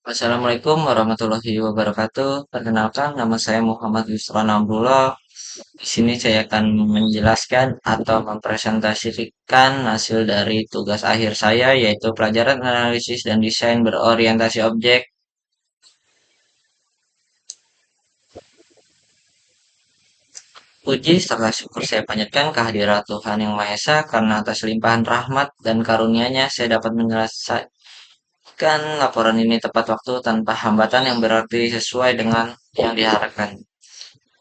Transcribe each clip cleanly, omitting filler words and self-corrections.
Assalamualaikum warahmatullahi wabarakatuh. Perkenalkan, nama saya Muhammad Yusran Abdullah. Di sini saya akan menjelaskan atau mempresentasikan hasil dari tugas akhir saya, yaitu pelajaran analisis dan desain berorientasi objek. Puji serta syukur saya panjatkan kehadirat Tuhan Yang Maha Esa karena atas limpahan rahmat dan karunia-Nya saya dapat menyelesaikan laporan ini tepat waktu tanpa hambatan yang berarti sesuai dengan yang diharapkan.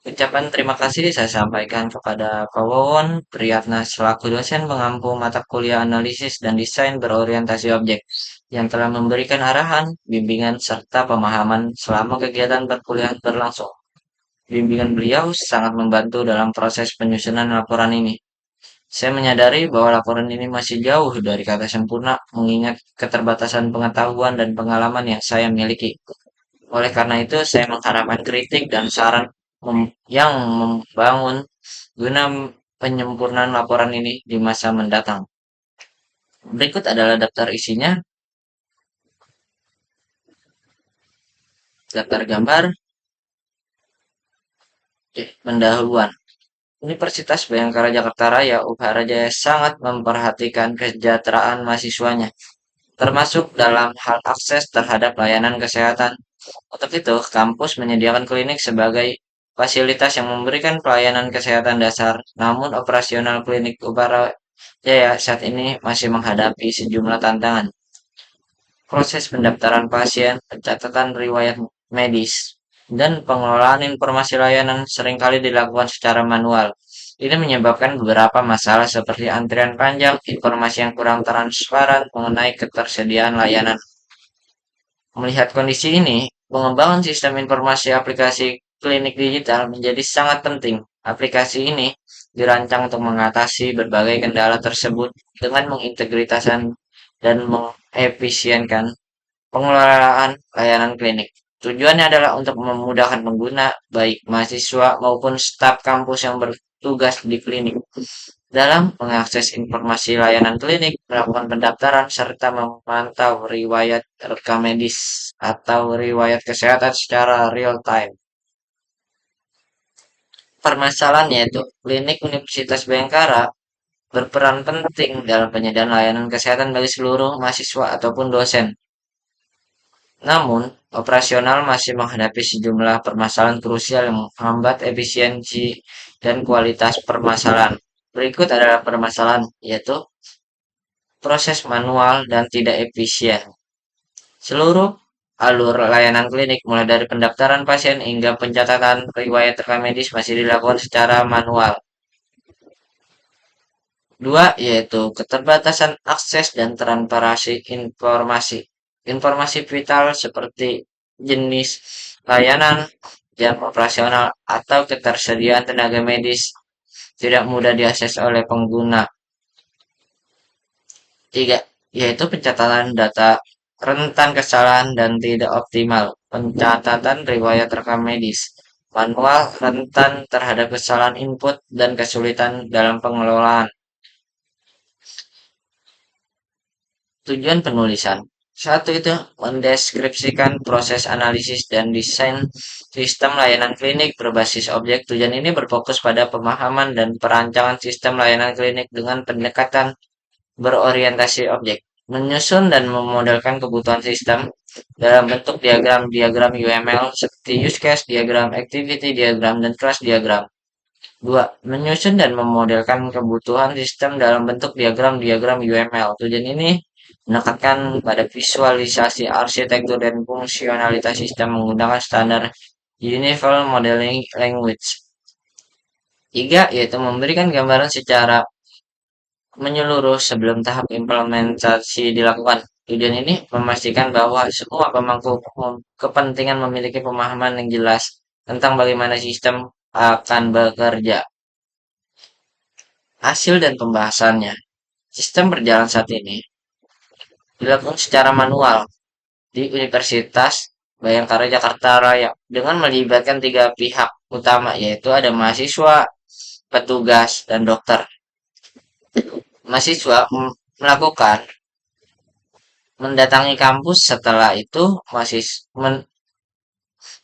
Ucapan terima kasih saya sampaikan kepada Pak Wawon Priyatna selaku dosen pengampu mata kuliah analisis dan desain berorientasi objek yang telah memberikan arahan, bimbingan, serta pemahaman selama kegiatan perkuliahan berlangsung. Bimbingan beliau sangat membantu dalam proses penyusunan laporan ini. Saya menyadari bahwa laporan ini masih jauh dari kata sempurna mengingat keterbatasan pengetahuan dan pengalaman yang saya miliki. Oleh karena itu, saya mengharapkan kritik dan saran yang membangun guna penyempurnaan laporan ini di masa mendatang. Berikut adalah daftar isinya, daftar gambar, pendahuluan. Universitas Bhayangkara Jakarta Raya UHARA Jaya sangat memperhatikan kesejahteraan mahasiswanya, termasuk dalam hal akses terhadap layanan kesehatan. Untuk itu, kampus menyediakan klinik sebagai fasilitas yang memberikan pelayanan kesehatan dasar, namun operasional klinik UHARA Jaya saat ini masih menghadapi sejumlah tantangan. Proses pendaftaran pasien, pencatatan riwayat medis, dan pengelolaan informasi layanan seringkali dilakukan secara manual. Ini menyebabkan beberapa masalah seperti antrian panjang, informasi yang kurang transparan mengenai ketersediaan layanan. Melihat kondisi ini, pengembangan sistem informasi aplikasi klinik digital menjadi sangat penting. Aplikasi ini dirancang untuk mengatasi berbagai kendala tersebut dengan mengintegritasan dan mengefisienkan pengelolaan layanan klinik. Tujuannya adalah untuk memudahkan pengguna, baik mahasiswa maupun staf kampus yang bertugas di klinik, dalam mengakses informasi layanan klinik, melakukan pendaftaran, serta memantau riwayat rekam medis atau riwayat kesehatan secara real time. Permasalahannya itu, klinik Universitas Bhayangkara berperan penting dalam penyediaan layanan kesehatan bagi seluruh mahasiswa ataupun dosen. Namun, operasional masih menghadapi sejumlah permasalahan krusial yang menghambat efisiensi dan kualitas permasalahan. Berikut adalah permasalahan, yaitu proses manual dan tidak efisien. Seluruh alur layanan klinik, mulai dari pendaftaran pasien hingga pencatatan riwayat rekam medis masih dilakukan secara manual. Dua, yaitu keterbatasan akses dan transparansi informasi. Informasi vital seperti jenis layanan, jam operasional, atau ketersediaan tenaga medis tidak mudah diakses oleh pengguna. Tiga, yaitu pencatatan data rentan kesalahan dan tidak optimal. Pencatatan riwayat rekam medis manual rentan terhadap kesalahan input dan kesulitan dalam pengelolaan. Tujuan penulisan. Satu itu mendeskripsikan proses analisis dan desain sistem layanan klinik berbasis objek. Tujuan ini berfokus pada pemahaman dan perancangan sistem layanan klinik dengan pendekatan berorientasi objek. Menyusun dan memodelkan kebutuhan sistem dalam bentuk diagram-diagram UML seperti use case diagram, activity diagram, dan class diagram. Dua, menyusun dan memodelkan kebutuhan sistem dalam bentuk diagram-diagram UML. Tujuan ini menekankan pada visualisasi arsitektur dan fungsionalitas sistem menggunakan standar Universal Modeling Language. Tiga, yaitu memberikan gambaran secara menyeluruh sebelum tahap implementasi dilakukan. Tujuan ini memastikan bahwa semua pemangku kepentingan memiliki pemahaman yang jelas tentang bagaimana sistem akan bekerja. Hasil dan pembahasannya. Sistem berjalan saat ini dilakukan secara manual di Universitas Bhayangkara Jakarta Raya dengan melibatkan tiga pihak utama, yaitu ada mahasiswa, petugas, dan dokter. Mahasiswa melakukan mendatangi kampus. Setelah itu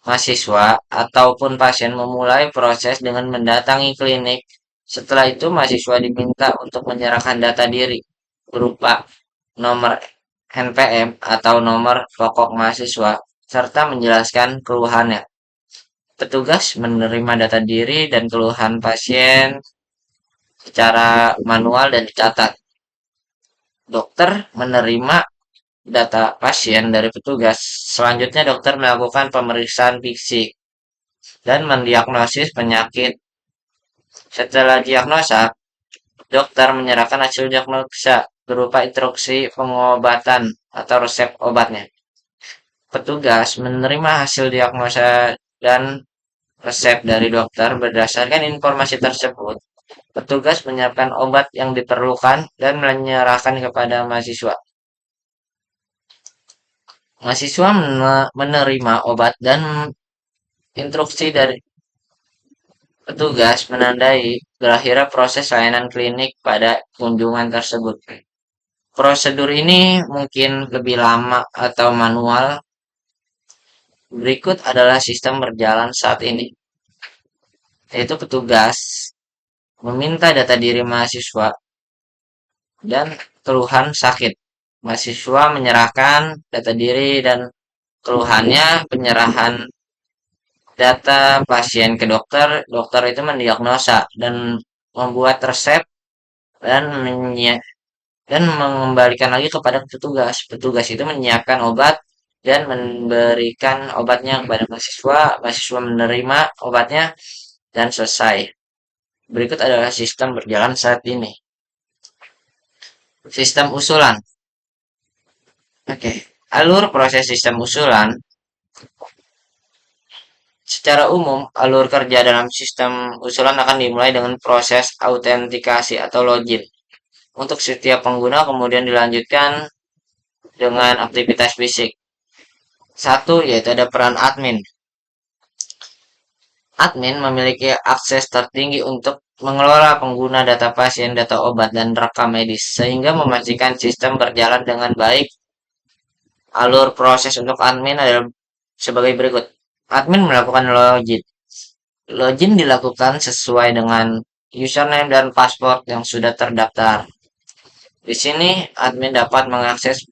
mahasiswa ataupun pasien memulai proses dengan mendatangi klinik. Setelah itu mahasiswa diminta untuk menyerahkan data diri berupa nomor NPM atau nomor pokok mahasiswa serta menjelaskan keluhannya. Petugas menerima data diri dan keluhan pasien secara manual dan dicatat. Dokter menerima data pasien dari petugas. Selanjutnya dokter melakukan pemeriksaan fisik dan mendiagnosis penyakit. Setelah diagnosa, dokter menyerahkan hasil diagnosa berupa instruksi pengobatan atau resep obatnya. Petugas menerima hasil diagnosa dan resep dari dokter. Berdasarkan informasi tersebut, petugas menyiapkan obat yang diperlukan dan menyerahkan kepada mahasiswa. Mahasiswa menerima obat dan instruksi dari petugas menandai berakhirnya proses layanan klinik pada kunjungan tersebut. Prosedur ini mungkin lebih lama atau manual. Berikut adalah sistem berjalan saat ini, yaitu petugas meminta data diri mahasiswa dan keluhan sakit. Mahasiswa menyerahkan data diri dan keluhannya, penyerahan data pasien ke dokter. Dokter itu mendiagnosa dan membuat resep dan dan mengembalikan lagi kepada petugas. Petugas itu menyiapkan obat dan memberikan obatnya kepada mahasiswa. Mahasiswa menerima obatnya dan selesai. Berikut adalah sistem berjalan saat ini. Sistem usulan. Oke, alur proses sistem usulan. Secara umum, alur kerja dalam sistem usulan akan dimulai dengan proses autentikasi atau login. Untuk setiap pengguna kemudian dilanjutkan dengan aktivitas fisik. Satu, yaitu ada peran admin. Admin memiliki akses tertinggi untuk mengelola pengguna data pasien, data obat, dan rekam medis, sehingga memastikan sistem berjalan dengan baik. Alur proses untuk admin adalah sebagai berikut. Admin melakukan login. Login dilakukan sesuai dengan username dan password yang sudah terdaftar. Di sini, admin dapat mengakses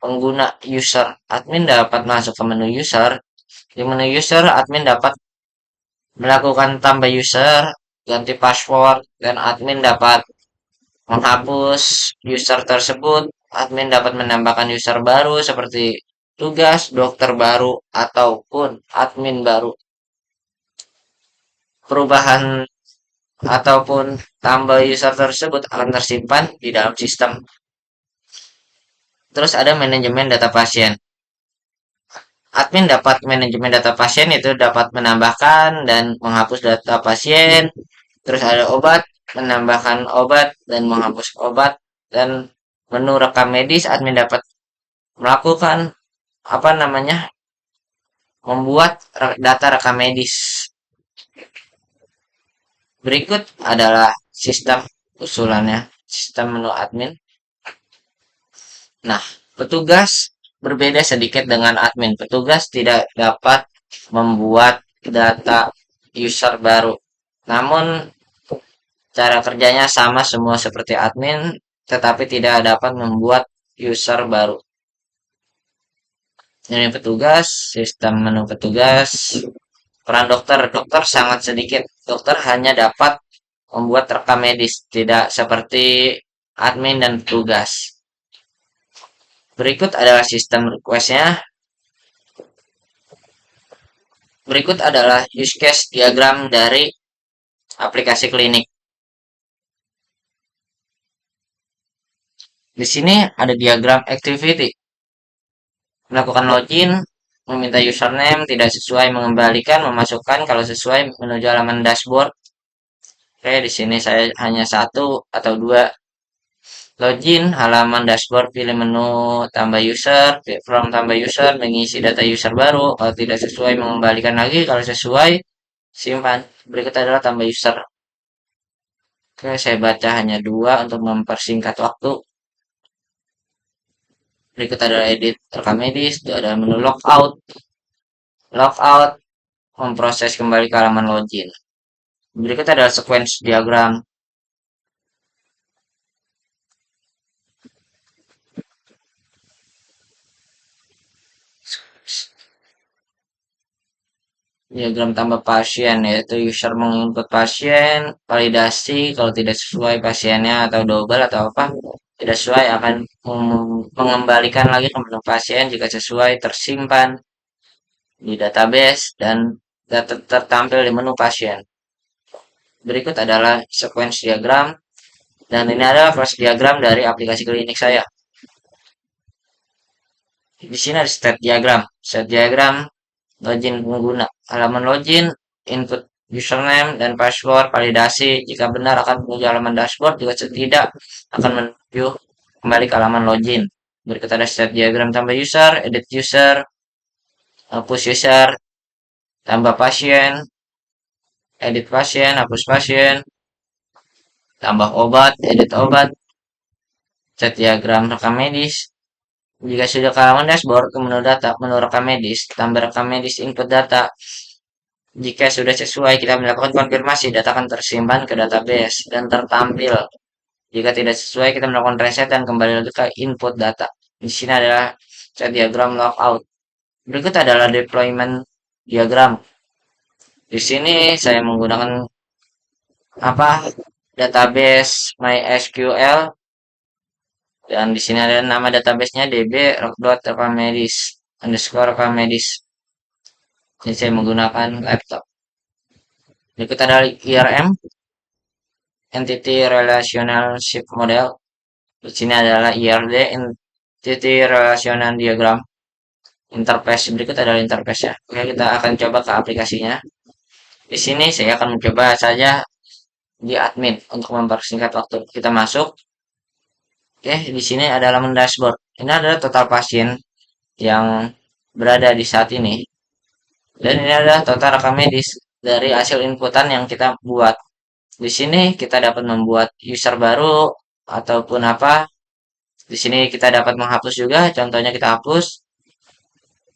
pengguna user. Admin dapat masuk ke menu user. Di menu user, admin dapat melakukan tambah user, ganti password, dan admin dapat menghapus user tersebut. Admin dapat menambahkan user baru seperti tugas, dokter baru, ataupun admin baru. Perubahan ataupun tambah user tersebut akan tersimpan di dalam sistem. Terus ada manajemen data pasien. Admin dapat manajemen data pasien itu dapat menambahkan dan menghapus data pasien. Terus ada obat, menambahkan obat dan menghapus obat. Dan menu rekam medis, admin dapat melakukan apa namanya, membuat data rekam medis. Berikut adalah sistem usulannya, sistem menu admin. Nah, petugas berbeda sedikit dengan admin. Petugas tidak dapat membuat data user baru. Namun, cara kerjanya sama semua seperti admin, tetapi tidak dapat membuat user baru. Ini petugas, sistem menu petugas. Peran dokter, dokter sangat sedikit. Dokter hanya dapat membuat rekam medis, tidak seperti admin dan petugas. Berikut adalah sistem request-nya. Berikut adalah use case diagram dari aplikasi klinik. Di sini ada diagram activity. Melakukan login, meminta username, tidak sesuai mengembalikan, memasukkan, kalau sesuai menuju halaman dashboard. Oke, di sini saya hanya satu atau dua. Login, halaman dashboard, pilih menu tambah user, from tambah user, mengisi data user baru. Kalau tidak sesuai mengembalikan lagi, kalau sesuai simpan. Berikut adalah tambah user. Oke, saya baca hanya dua untuk mempersingkat waktu. Berikut adalah edit rekam medis, ada menu logout. Logout memproses kembali ke halaman login. Berikut adalah sequence diagram. Diagram tambah pasien yaitu user menginput pasien, validasi kalau tidak sesuai pasiennya atau double atau apa tidak sesuai akan mengembalikan lagi ke menu pasien, jika sesuai tersimpan di database dan data tertampil di menu pasien. Berikut adalah sequence diagram dan ini adalah flash diagram dari aplikasi klinik saya. Di sini ada state diagram. State diagram login pengguna. Halaman login, input username dan password, validasi. Jika benar akan menuju halaman dashboard, jika tidak akan menuju kembali ke halaman login. Berikut ada state diagram tambah user, edit user, hapus user, tambah pasien, edit pasien, hapus pasien, tambah obat, edit obat, set diagram rekam medis. Jika sudah ke halaman dashboard, ke menu data, menu rekam medis, tambah rekam medis input data. Jika sudah sesuai, kita melakukan konfirmasi, data akan tersimpan ke database dan tertampil. Jika tidak sesuai, kita melakukan reset dan kembali lagi ke input data. Di sini adalah set diagram logout. Berikut adalah deployment diagram. Di sini saya menggunakan apa? Database MySQL dan di sini ada nama databasenya db.rekamedis underscore rekamedis. Ini saya menggunakan laptop. Berikut adalah IRM, Entity Relationship Model. Di sini adalah IRD, Entity Relational Diagram. Interface berikut adalah interface ya. Oke, kita akan coba ke aplikasinya. Di sini saya akan mencoba saja di admin untuk mempersingkat waktu. Kita masuk. Oke, di sini ada halaman dashboard. Ini adalah total pasien yang berada di saat ini. Dan ini adalah total rekam medis dari hasil inputan yang kita buat. Di sini kita dapat membuat user baru ataupun apa. Di sini kita dapat menghapus juga. Contohnya kita hapus.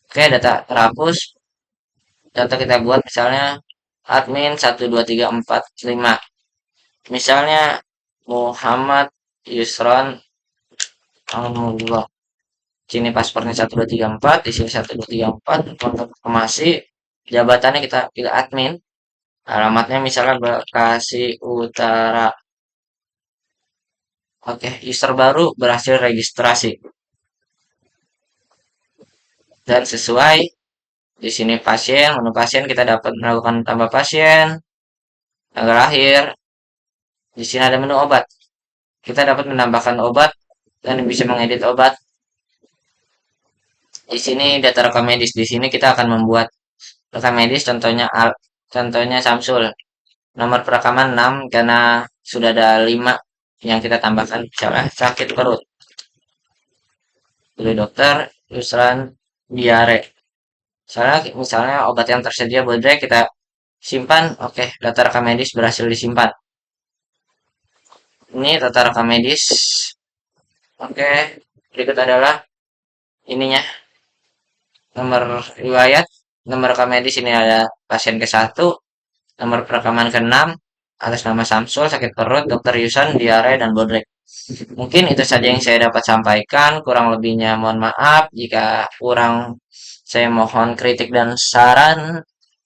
Oke, data terhapus. Contoh kita buat misalnya admin 12345. Misalnya Muhammad Yusron Allah. Sini paspornya 1234, di sini 1234, konfirmasi, jabatannya kita pilih admin, alamatnya misalnya Bekasi Utara. Oke, user baru berhasil registrasi dan sesuai. Di sini pasien, menu pasien kita dapat melakukan tambah pasien, tanggal lahir. Di sini ada menu obat. Kita dapat menambahkan obat dan bisa mengedit obat. Di sini data rekam medis. Di sini kita akan membuat rekam medis, contohnya Samsul. Nomor perekaman 6 karena sudah ada 5 yang kita tambahkan, misalnya sakit perut. Pilih dokter, Yusran diare. Misalnya obat yang tersedia bodrek kita simpan. Oke, data rekam medis berhasil disimpan. Ini data rekam medis. Oke, berikut adalah ininya. Nomor riwayat, nomor rekam medis ini ada pasien ke-1, nomor perekaman ke-6, atas nama Samsul, sakit perut, dokter Yusan, diare, dan bodrek. Mungkin itu saja yang saya dapat sampaikan. Kurang lebihnya mohon maaf. Jika kurang, saya mohon kritik dan saran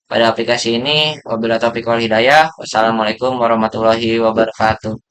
pada aplikasi ini. Wabillahi taufiq wal hidayah. Wassalamualaikum warahmatullahi wabarakatuh.